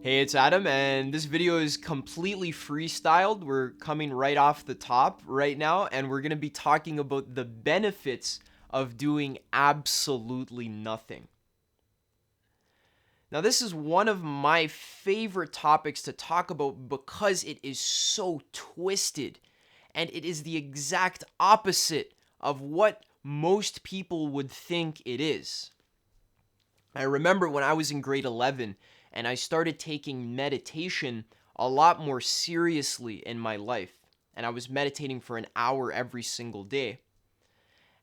Hey, it's Adam, and this video is completely freestyled. We're coming right off the top right now, and we're going to be talking about the benefits of doing absolutely nothing. Now, this is one of my favorite topics to talk about because it is so twisted, and it is the exact opposite of what most people would think it is. I remember when I was in grade 11 and I started taking meditation a lot more seriously in my life. And I was meditating for an hour every single day.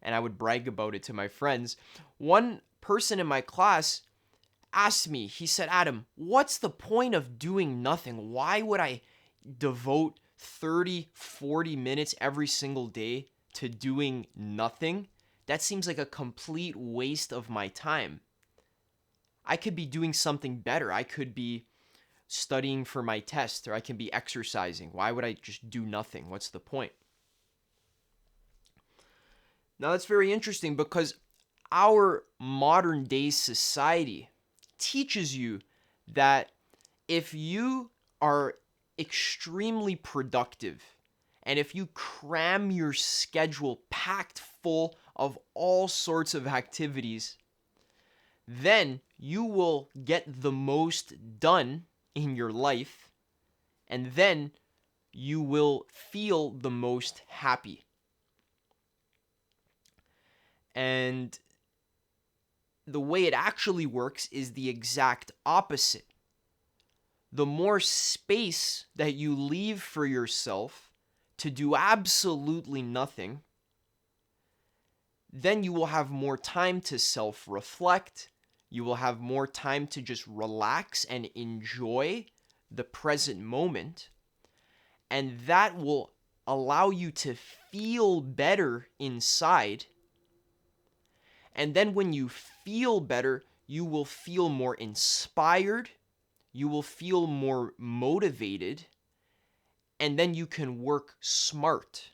And I would brag about it to my friends. One person in my class asked me, he said, Adam, what's the point of doing nothing? Why would I devote 30, 40 minutes every single day to doing nothing? That seems like a complete waste of my time. I could be doing something better. I could be studying for my test, or I can be exercising. Why would I just do nothing? What's the point? Now, that's very interesting because our modern day society teaches you that if you are extremely productive and if you cram your schedule packed full of all sorts of activities, then you will get the most done in your life, and then you will feel the most happy. And the way it actually works is the exact opposite. The more space that you leave for yourself to do absolutely nothing, then you will have more time to self-reflect. You will have more time to just relax and enjoy the present moment. And that will allow you to feel better inside. And then when you feel better, you will feel more inspired. You will feel more motivated. And then you can work smart.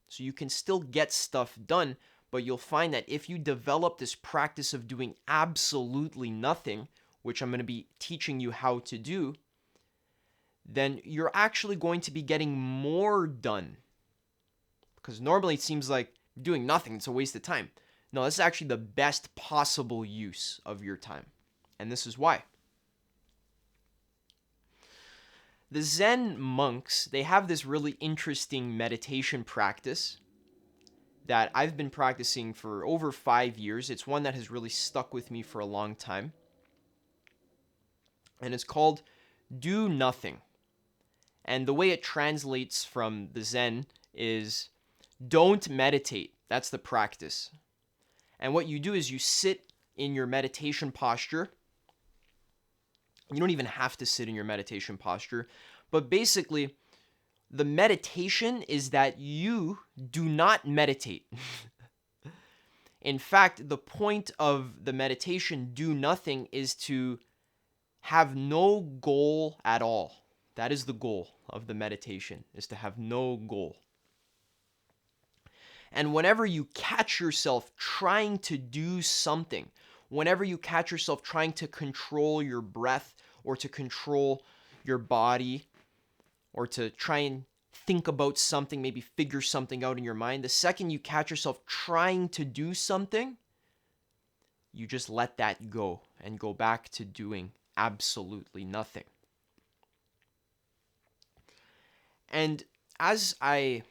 So you can still get stuff done, but you'll find that if you develop this practice of doing absolutely nothing, which I'm going to be teaching you how to do, then you're actually going to be getting more done. Because normally it seems like doing nothing, it's a waste of time. No, this is actually the best possible use of your time. And this is why. The Zen monks, they have this really interesting meditation practice that I've been practicing for over 5 years. It's one that has really stuck with me for a long time. And it's called do nothing. And the way it translates from the Zen is don't meditate. That's the practice. And what you do is you sit in your meditation posture. You don't even have to sit in your meditation posture, but basically, the meditation is that you do not meditate. In fact, the point of the meditation, do nothing, is to have no goal at all. That is the goal of the meditation, is to have no goal. And whenever you catch yourself trying to do something, whenever you catch yourself trying to control your breath or to control your body or to try and think about something, maybe figure something out in your mind, the second you catch yourself trying to do something, you just let that go and go back to doing absolutely nothing. And as I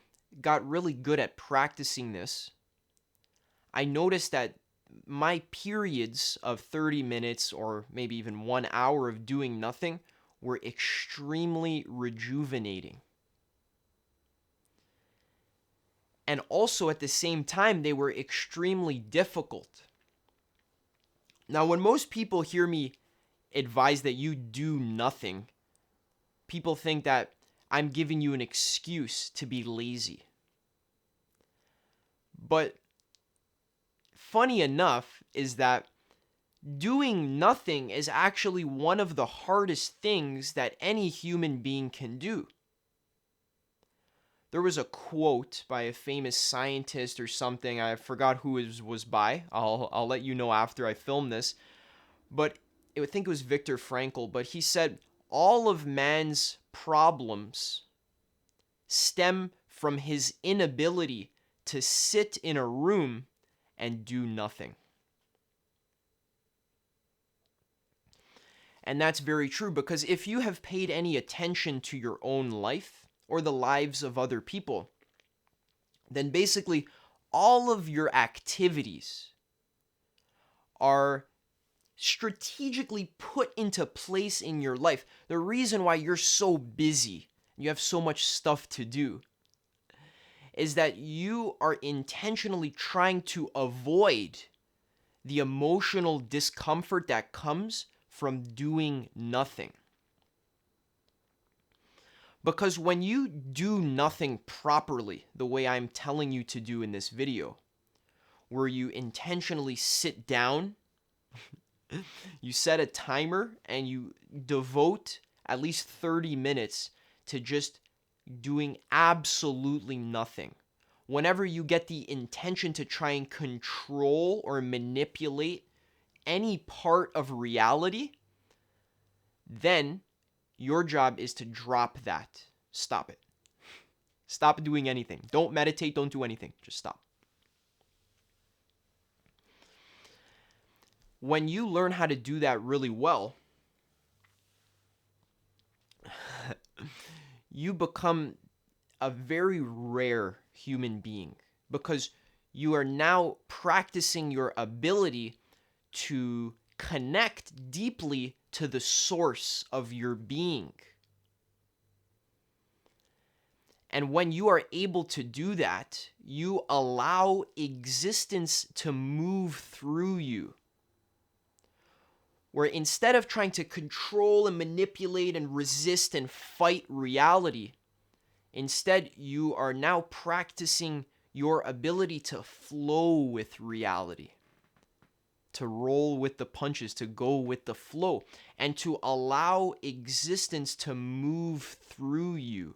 got really good at practicing this, I noticed that my periods of 30 minutes or maybe even 1 hour of doing nothing were extremely rejuvenating. And also at the same time, they were extremely difficult. Now, when most people hear me advise that you do nothing, people think that I'm giving you an excuse to be lazy. But funny enough is that doing nothing is actually one of the hardest things that any human being can do. There was a quote by a famous scientist or something, I forgot who it was by. I'll let you know after I film this. But I think it was Viktor Frankl, but he said, all of man's problems stem from his inability to sit in a room and do nothing. And that's very true, because if you have paid any attention to your own life or the lives of other people, then basically all of your activities are strategically put into place in your life. The reason why you're so busy, you have so much stuff to do, is that you are intentionally trying to avoid the emotional discomfort that comes from doing nothing. Because when you do nothing properly, the way I'm telling you to do in this video, where you intentionally sit down, you set a timer, and you devote at least 30 minutes to just doing absolutely nothing. Whenever you get the intention to try and control or manipulate any part of reality, then your job is to drop that. Stop it. Stop doing anything. Don't meditate, don't do anything. Just stop. When you learn how to do that really well, you become a very rare human being, because you are now practicing your ability to connect deeply to the source of your being. And when you are able to do that, you allow existence to move through you. Where instead of trying to control and manipulate and resist and fight reality, instead you are now practicing your ability to flow with reality, to roll with the punches, to go with the flow, and to allow existence to move through you.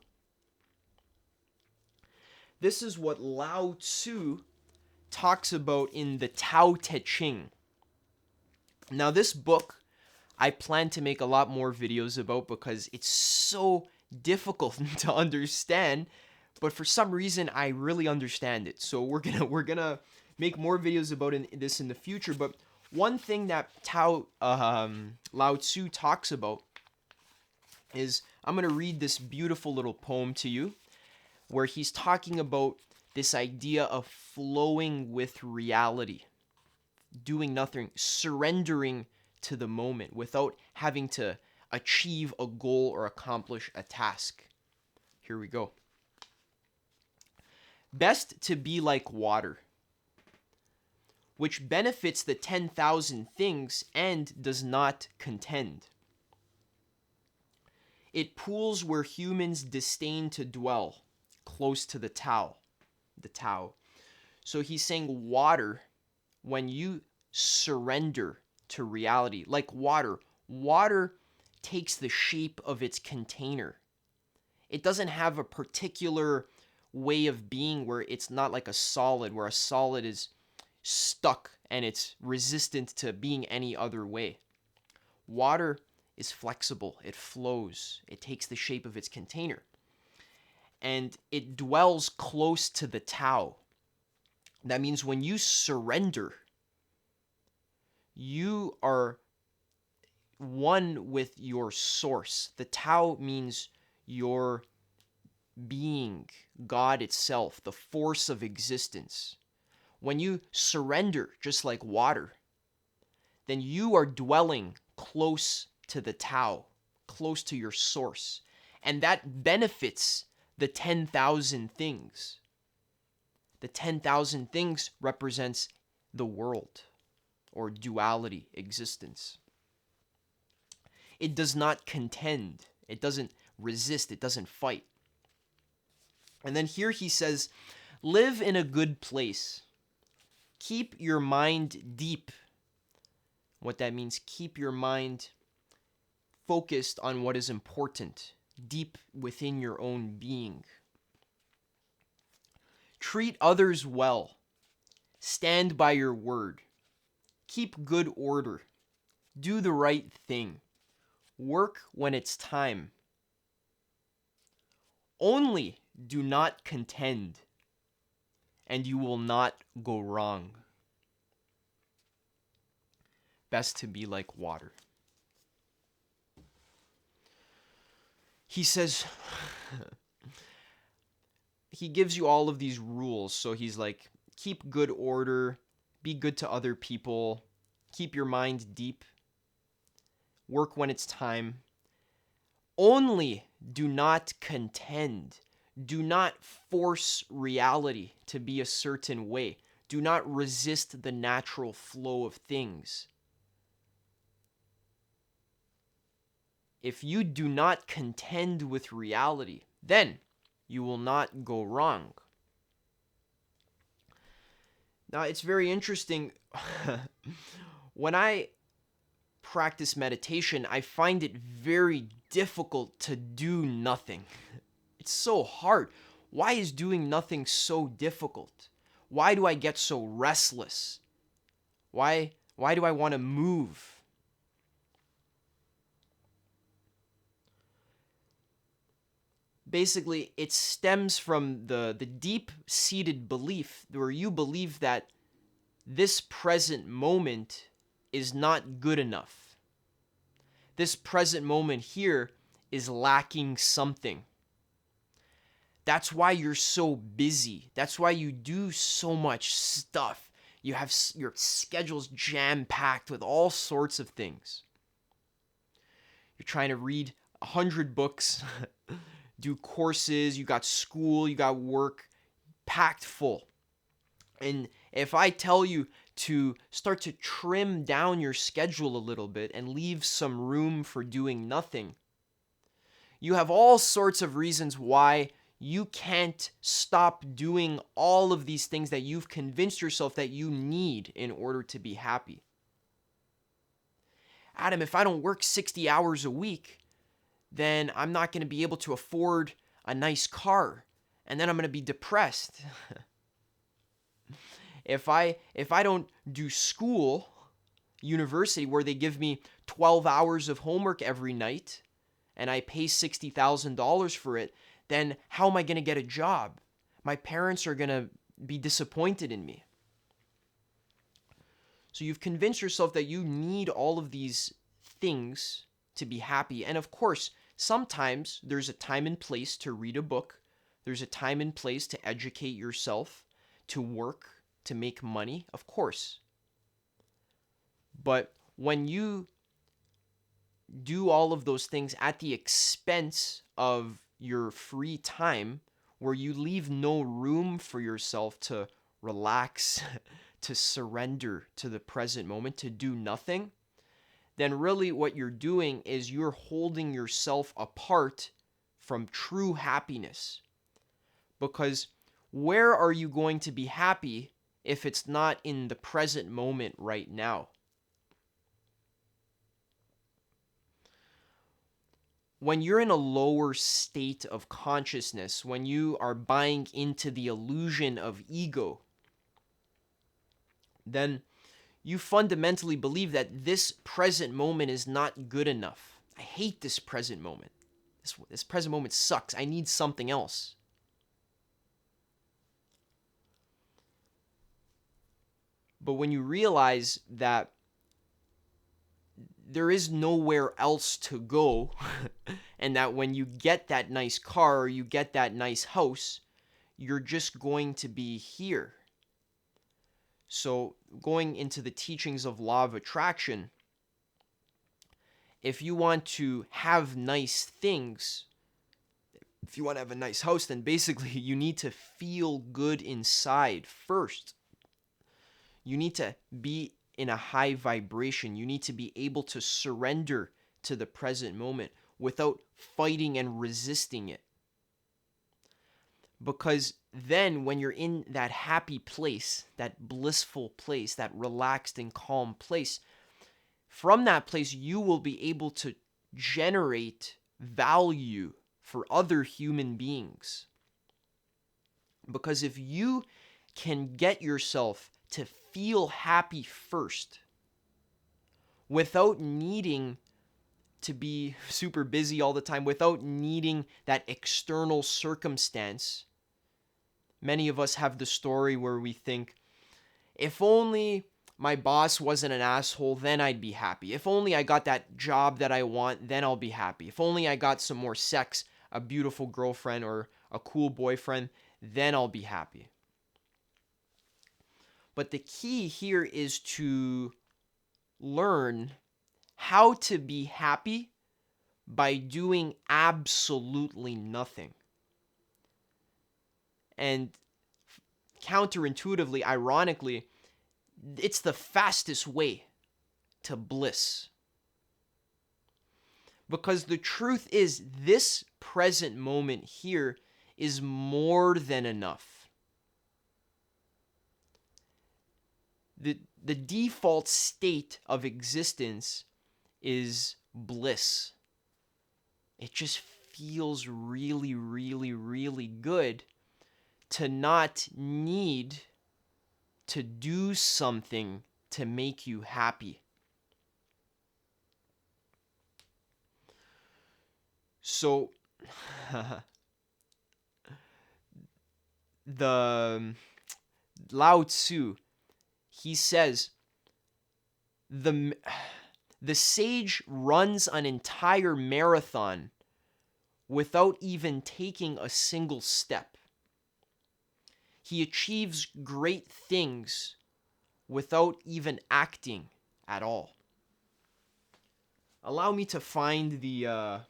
This is what Lao Tzu talks about in the Tao Te Ching. Now, this book, I plan to make a lot more videos about, because it's so difficult to understand, but for some reason I really understand it. So we're gonna make more videos about this in the future. But one thing that Lao Tzu talks about is, I'm gonna read this beautiful little poem to you, where he's talking about this idea of flowing with reality, doing nothing, surrendering to the moment without having to achieve a goal or accomplish a task. Here we go. Best to be like water, which benefits the 10,000 things and does not contend. It pools where humans disdain to dwell, close to the Tao. So he's saying water, when you surrender to reality, like water takes the shape of its container. It doesn't have a particular way of being where it's not like a solid, where a solid is stuck and it's resistant to being any other way. Water is flexible, it flows, it takes the shape of its container, and it dwells close to the Tao. That means when you surrender, you are one with your source. The Tao means your being, God itself, the force of existence. When you surrender, just like water, then you are dwelling close to the Tao, close to your source. And that benefits the 10,000 things. The 10,000 things represents the world, or duality, existence. It does not contend. It doesn't resist. It doesn't fight. And then here he says, live in a good place. Keep your mind deep. What that means, keep your mind focused on what is important, deep within your own being. Treat others well. Stand by your word. Keep good order. Do the right thing. Work when it's time. Only do not contend, and you will not go wrong. Best to be like water. He says, he gives you all of these rules. So he's like, keep good order, be good to other people, keep your mind deep, work when it's time. Only do not contend. Do not force reality to be a certain way. Do not resist the natural flow of things. If you do not contend with reality, then you will not go wrong. Now, it's very interesting. When I practice meditation, I find it very difficult to do nothing. It's so hard. Why is doing nothing so difficult? Why do I get so restless? Why do I want to move? Basically, it stems from the deep-seated belief where you believe that this present moment is not good enough. This present moment here is lacking something. That's why you're so busy. That's why you do so much stuff. You have your schedule's jam-packed with all sorts of things. You're trying to read 100 books, do courses, you got school, you got work, packed full. And if I tell you to start to trim down your schedule a little bit and leave some room for doing nothing, you have all sorts of reasons why you can't stop doing all of these things that you've convinced yourself that you need in order to be happy. Adam, if I don't work 60 hours a week, then I'm not going to be able to afford a nice car, and then I'm going to be depressed. If I don't do school, university, where they give me 12 hours of homework every night, and I pay $60,000 for it, then how am I going to get a job? My parents are going to be disappointed in me. So you've convinced yourself that you need all of these things to be happy. And of course, sometimes there's a time and place to read a book. There's a time and place to educate yourself, to work, to make money, of course. But when you do all of those things at the expense of your free time, where you leave no room for yourself to relax, to surrender to the present moment, to do nothing, then really what you're doing is you're holding yourself apart from true happiness. Because where are you going to be happy if it's not in the present moment right now? When you're in a lower state of consciousness, when you are buying into the illusion of ego, then you fundamentally believe that this present moment is not good enough. I hate this present moment. This present moment sucks. I need something else. But when you realize that there is nowhere else to go, and that when you get that nice car or you get that nice house, you're just going to be here. So going into the teachings of law of attraction, if you want to have nice things, if you want to have a nice house, then basically you need to feel good inside first. You need to be in a high vibration. You need to be able to surrender to the present moment without fighting and resisting it. Because then when you're in that happy place, that blissful place, that relaxed and calm place, from that place you will be able to generate value for other human beings. Because if you can get yourself to feel happy first, without needing to be super busy all the time, without needing that external circumstance. Many of us have the story where we think, if only my boss wasn't an asshole, then I'd be happy. If only I got that job that I want, then I'll be happy. If only I got some more sex, a beautiful girlfriend or a cool boyfriend, then I'll be happy. But the key here is to learn how to be happy by doing absolutely nothing. And counterintuitively, ironically, it's the fastest way to bliss. Because the truth is, this present moment here is more than enough. The default state of existence is bliss. It just feels really, really, really good to not need to do something to make you happy. So, the Lao Tzu, he says, the sage runs an entire marathon without even taking a single step. He achieves great things without even acting at all. Allow me to find the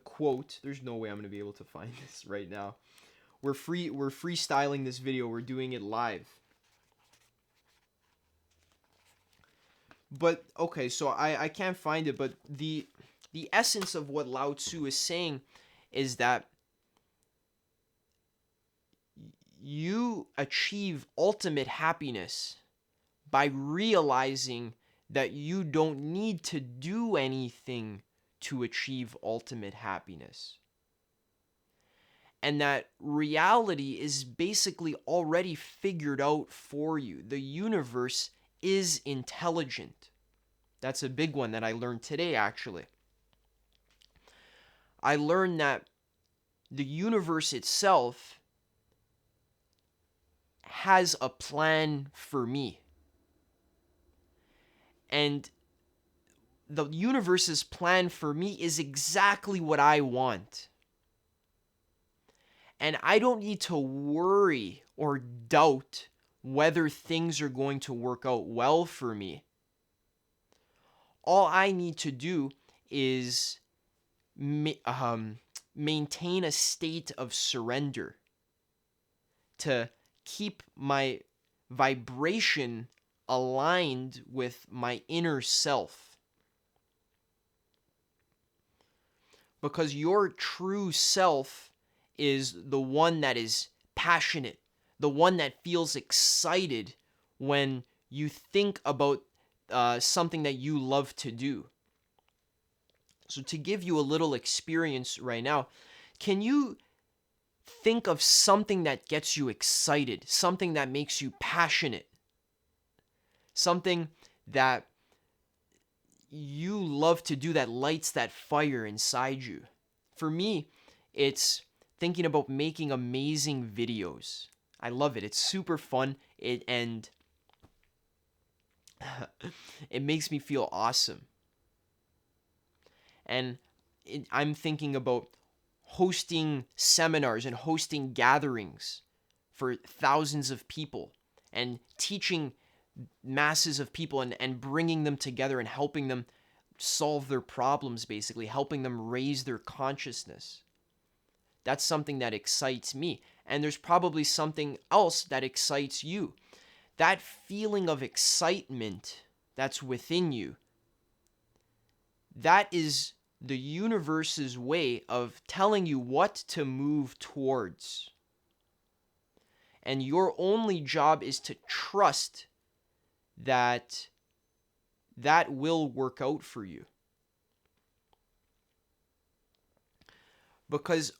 quote. There's no way I'm going to be able to find this right now. We're freestyling this video. We're doing it live. But okay, so I can't find it, but the essence of what Lao Tzu is saying is that you achieve ultimate happiness by realizing that you don't need to do anything to achieve ultimate happiness. And that reality is basically already figured out for you. The universe is intelligent. That's a big one that I learned today, actually. I learned that the universe itself has a plan for me. And the universe's plan for me is exactly what I want. And I don't need to worry or doubt whether things are going to work out well for me. All I need to do is maintain a state of surrender to keep my vibration aligned with my inner self. Because your true self is the one that is passionate, the one that feels excited when you think about something that you love to do. So to give you a little experience right now, can you think of something that gets you excited, something that makes you passionate, something that you love to do that lights that fire inside you? For me, it's thinking about making amazing videos. I love it. It's super fun. It makes me feel awesome. And I'm thinking about hosting seminars and hosting gatherings for thousands of people and teaching masses of people and bringing them together and helping them solve their problems, basically helping them raise their consciousness. That's something that excites me. And there's probably something else that excites you. That feeling of excitement that's within you, that is the universe's way of telling you what to move towards. And your only job is to trust that that will work out for you. Because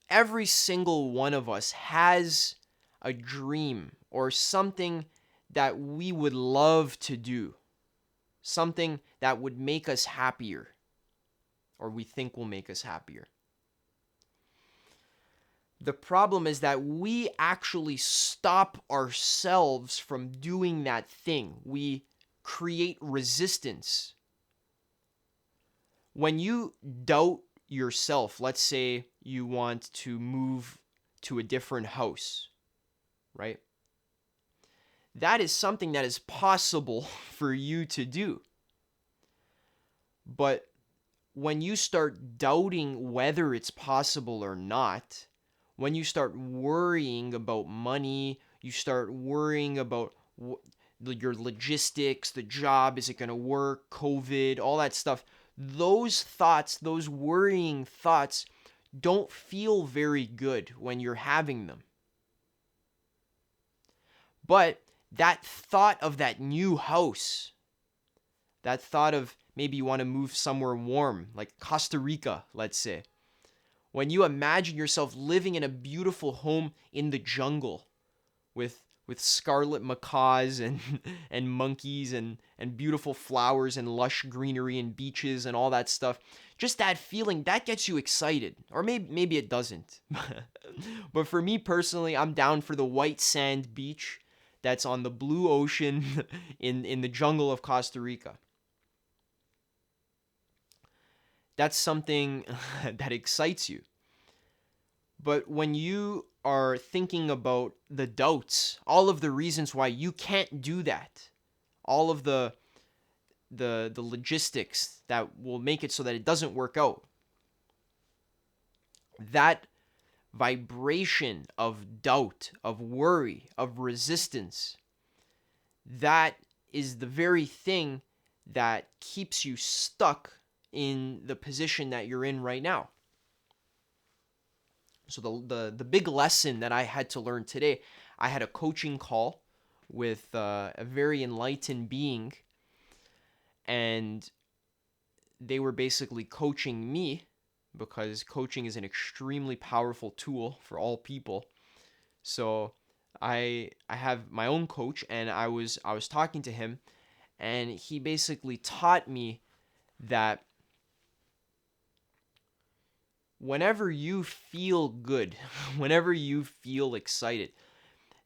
every single one of us has a dream or something that we would love to do, something that would make us happier. or we think will make us happier. The problem is that we actually stop ourselves from doing that thing. We create resistance. When you doubt yourself, let's say you want to move to a different house, right? That is something that is possible for you to do. But when you start doubting whether it's possible or not, when you start worrying about money, you start worrying about your logistics, the job, is it going to work, COVID, all that stuff, those thoughts, those worrying thoughts, don't feel very good when you're having them. But that thought of that new house, that thought of maybe you want to move somewhere warm, like Costa Rica, let's say. When you imagine yourself living in a beautiful home in the jungle with scarlet macaws and and monkeys and beautiful flowers and lush greenery and beaches and all that stuff, just that feeling, that gets you excited. Or maybe it doesn't. But for me personally, I'm down for the white sand beach that's on the blue ocean in the jungle of Costa Rica. That's something that excites you. But when you are thinking about the doubts, all of the reasons why you can't do that, all of the logistics that will make it so that it doesn't work out, that vibration of doubt, of worry, of resistance, that is the very thing that keeps you stuck in the position that you're in right now. So the big lesson that I had to learn today, I had a coaching call with a very enlightened being, and they were basically coaching me, because coaching is an extremely powerful tool for all people. So I have my own coach, and I was talking to him, and he basically taught me that whenever you feel good, whenever you feel excited,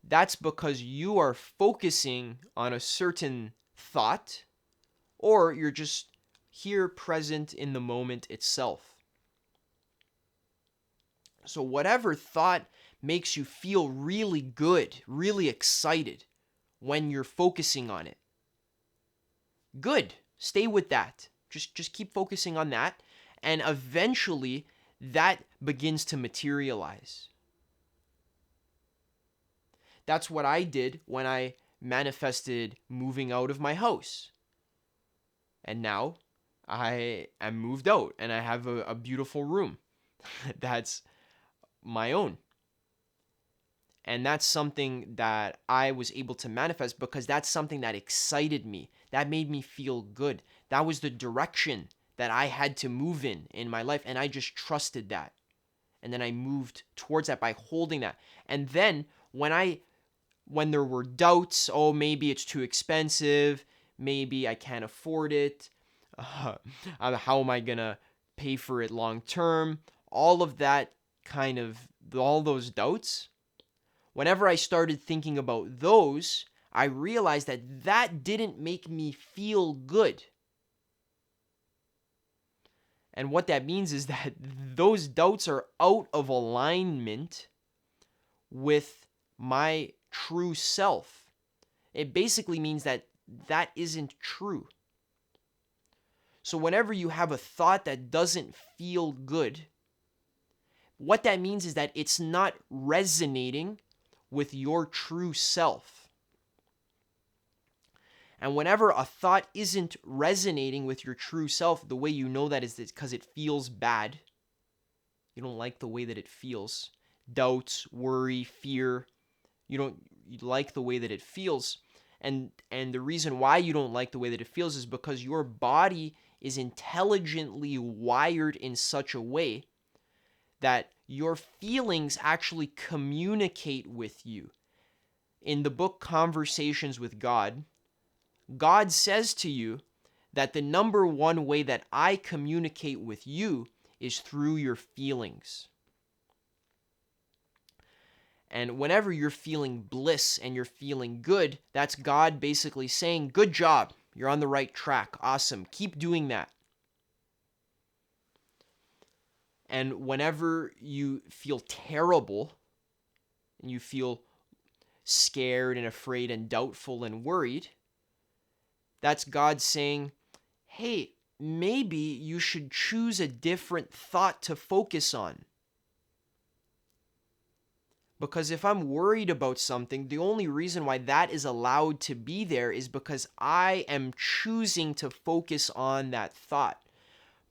that's because you are focusing on a certain thought, or you're just here present in the moment itself. So whatever thought makes you feel really good, really excited when you're focusing on it, good. Stay with that. Just keep focusing on that, and eventually that begins to materialize. That's what I did when I manifested moving out of my house. And now I am moved out and I have a beautiful room that's my own. And that's something that I was able to manifest because that's something that excited me. That made me feel good. That was the direction that I had to move in my life, and I just trusted that. And then I moved towards that by holding that. And then when there were doubts, oh, maybe it's too expensive, maybe I can't afford it, how am I gonna pay for it long term, all of that all those doubts, whenever I started thinking about those, I realized that didn't make me feel good. And what that means is that those doubts are out of alignment with my true self. It basically means that isn't true. So whenever you have a thought that doesn't feel good, what that means is that it's not resonating with your true self. And whenever a thought isn't resonating with your true self, the way you know that is because it feels bad. You don't like the way that it feels. Doubts, worry, fear. You like the way that it feels. And the reason why you don't like the way that it feels is because your body is intelligently wired in such a way that your feelings actually communicate with you. In the book Conversations with God, God says to you that the number one way that I communicate with you is through your feelings. And whenever you're feeling bliss and you're feeling good, that's God basically saying, good job, you're on the right track, awesome, keep doing that. And whenever you feel terrible and you feel scared and afraid and doubtful and worried, that's God saying, hey, maybe you should choose a different thought to focus on. Because if I'm worried about something, the only reason why that is allowed to be there is because I am choosing to focus on that thought.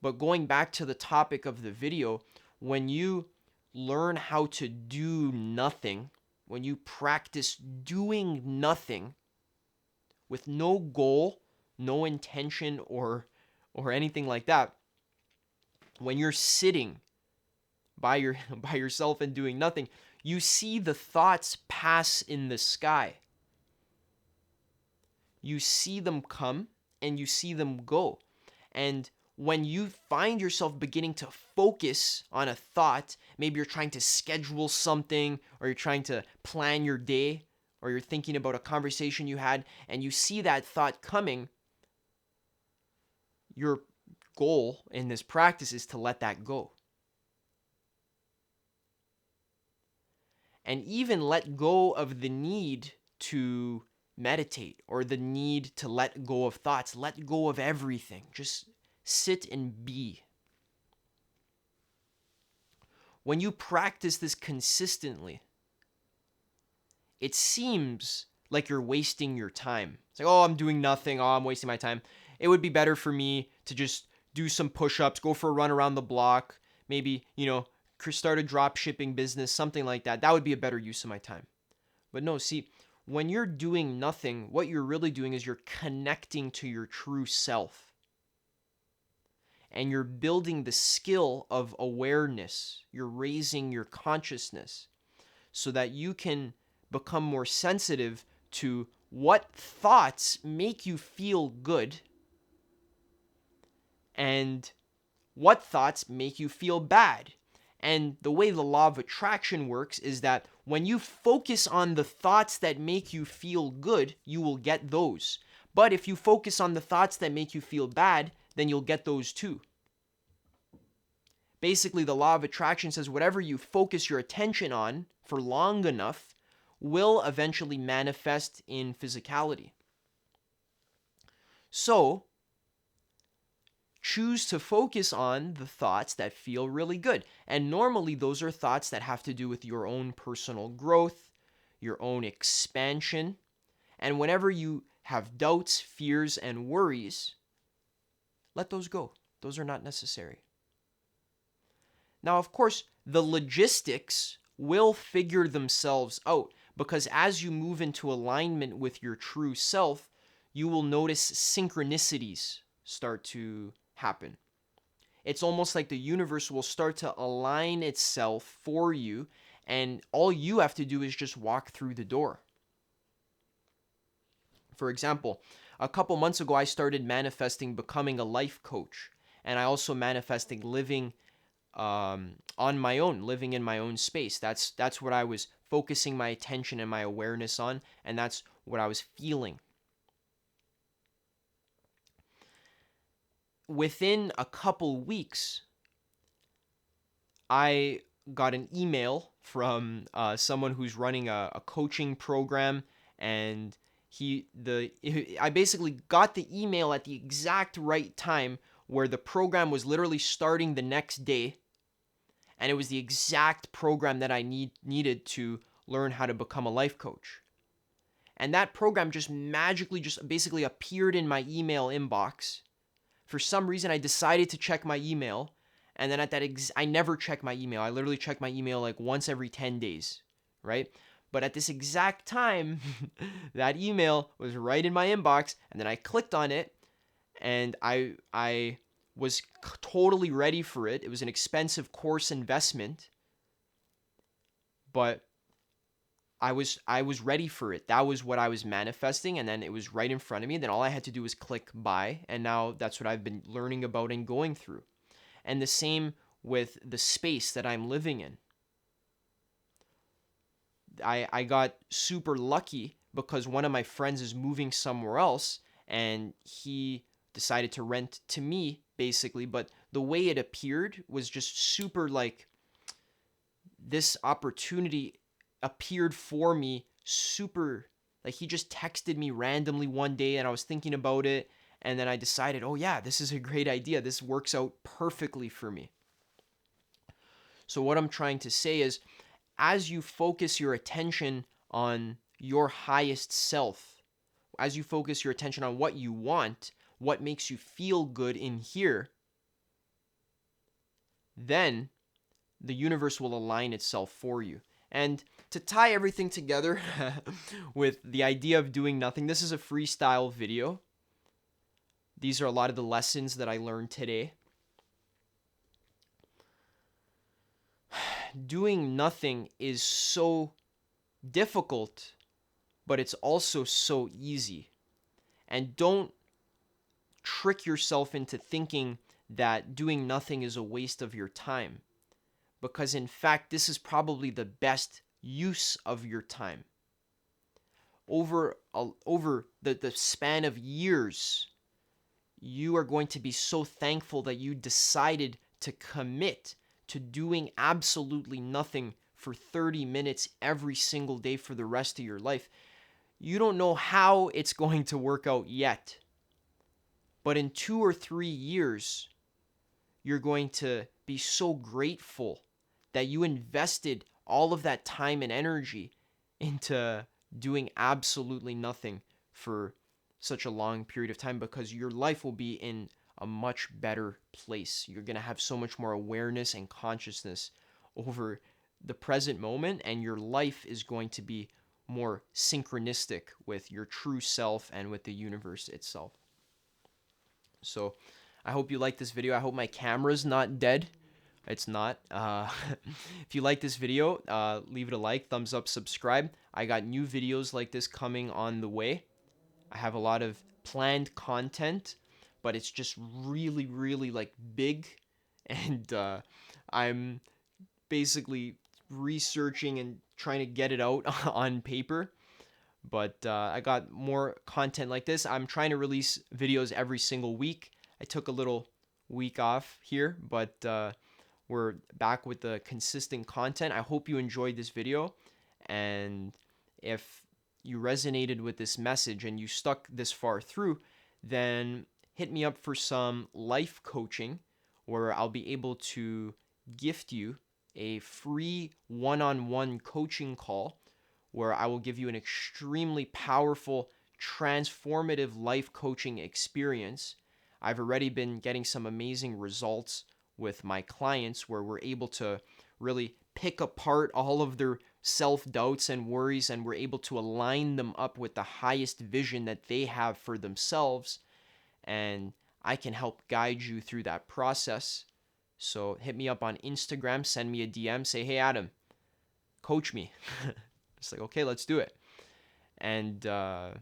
But going back to the topic of the video, when you learn how to do nothing, when you practice doing nothing with no goal, no intention or anything like that, when you're sitting by yourself and doing nothing, you see the thoughts pass in the sky. You see them come and you see them go. And when you find yourself beginning to focus on a thought, maybe you're trying to schedule something, or you're trying to plan your day, or you're thinking about a conversation you had, and you see that thought coming, your goal in this practice is to let that go. And even let go of the need to meditate or the need to let go of thoughts. Let go of everything. Just sit and be. When you practice this consistently, it seems like you're wasting your time. It's like, oh, I'm doing nothing. Oh, I'm wasting my time. It would be better for me to just do some push-ups, go for a run around the block, maybe, start a drop shipping business, something like that. That would be a better use of my time. But no, see, when you're doing nothing, what you're really doing is you're connecting to your true self. And you're building the skill of awareness. You're raising your consciousness so that you can become more sensitive to what thoughts make you feel good and what thoughts make you feel bad. And the way the law of attraction works is that when you focus on the thoughts that make you feel good, you will get those. But if you focus on the thoughts that make you feel bad, then you'll get those too. Basically, the law of attraction says whatever you focus your attention on for long enough will eventually manifest in physicality. So, choose to focus on the thoughts that feel really good. And normally those are thoughts that have to do with your own personal growth, your own expansion. And whenever you have doubts, fears, and worries, let those go. Those are not necessary. Now, of course, the logistics will figure themselves out because as you move into alignment with your true self, you will notice synchronicities start to happen. It's almost like the universe will start to align itself for you, and all you have to do is just walk through the door. For example, a couple months ago, I started manifesting becoming a life coach, and I also manifesting living on my own, living in my own space. That's what I was focusing my attention and my awareness on, and that's what I was feeling. Within a couple weeks, I got an email from someone who's running a coaching program, and I basically got the email at the exact right time where the program was literally starting the next day, and it was the exact program that I needed to learn how to become a life coach. And that program just magically just basically appeared in my email inbox. For some reason, I decided to check my email, and then at that I never check my email. I literally check my email like once every 10 days, right? But at this exact time, that email was right in my inbox, and then I clicked on it, and I was totally ready for it. It was an expensive course investment, but I was ready for it. That was what I was manifesting, and then it was right in front of me. Then all I had to do was click buy, and now that's what I've been learning about and going through. And the same with the space that I'm living in. I got super lucky because one of my friends is moving somewhere else, and he decided to rent to me basically, but the way it appeared was just super like this opportunity appeared for me super, like he just texted me randomly one day and I was thinking about it, and then I decided, oh yeah, this is a great idea, this works out perfectly for me. So what I'm trying to say is, as you focus your attention on your highest self, as you focus your attention on what you want, what makes you feel good in here, then the universe will align itself for you. And to tie everything together with the idea of doing nothing, this is a freestyle video. These are a lot of the lessons that I learned today. Doing nothing is so difficult, but it's also so easy. And don't trick yourself into thinking that doing nothing is a waste of your time, because in fact this is probably the best use of your time. Over the span of years, you are going to be so thankful that you decided to commit to doing absolutely nothing for 30 minutes every single day for the rest of your life. You don't know how it's going to work out yet, but in 2 or 3 years, you're going to be so grateful that you invested all of that time and energy into doing absolutely nothing for such a long period of time, because your life will be in a much better place. You're going to have so much more awareness and consciousness over the present moment, and your life is going to be more synchronistic with your true self and with the universe itself. So I hope you like this video. I hope my camera's not dead. It's not. If you like this video, leave it a like, thumbs up, subscribe. I got new videos like this coming on the way. I have a lot of planned content, but it's just really, really like big. And I'm basically researching and trying to get it out on paper. But I got more content like this. I'm trying to release videos every single week. I took a little week off here, but we're back with the consistent content. I hope you enjoyed this video. And if you resonated with this message and you stuck this far through, then hit me up for some life coaching, where I'll be able to gift you a free one-on-one coaching call, where I will give you an extremely powerful, transformative life coaching experience. I've already been getting some amazing results with my clients, where we're able to really pick apart all of their self-doubts and worries, and we're able to align them up with the highest vision that they have for themselves. And I can help guide you through that process. So hit me up on Instagram, send me a DM, say, hey, Adam, coach me. It's like, okay, let's do it. And that's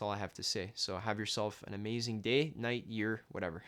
all I have to say. So have yourself an amazing day, night, year, whatever.